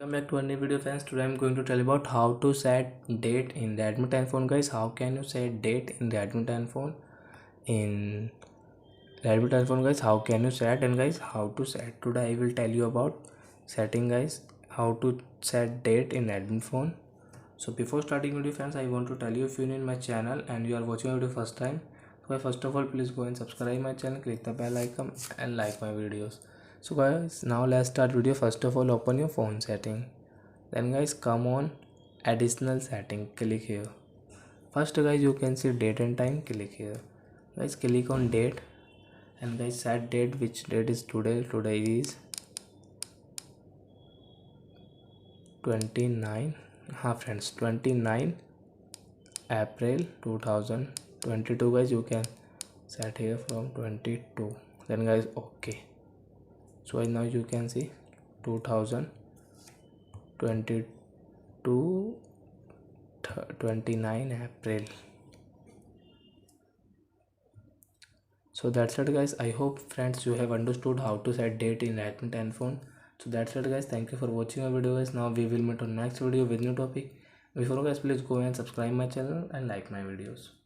Welcome back to a new video, friends. Today I'm going to tell you about how to set date in Redmi 10 phone, guys. How can you set date in Redmi 10 phone? In Redmi 10 phone, guys, how can you set, and guys, how to set? Today I will tell you about setting, guys, how to set date in Redmi phone. So before starting video, friends, I want to tell you, if you're in my channel and you are watching video first time, so first of all, please go and subscribe my channel, click the bell icon and like my videos. So guys, now let's start video. First of all, open your phone setting, then guys come on additional setting, click here. First guys, you can see date and time, click here. Guys, click on date and guys set date. Which date is today? Today is 29 friends, 29 April 2022. Guys, you can set here from 22, then guys okay. So now you can see 2022 29 April. So that's it guys. I hope friends you have understood how to set date in Redmi 10 phone. So that's it guys. Thank you for watching our video, guys. Now we will meet on next video with new topic. Before guys, please go and subscribe my channel and like my videos.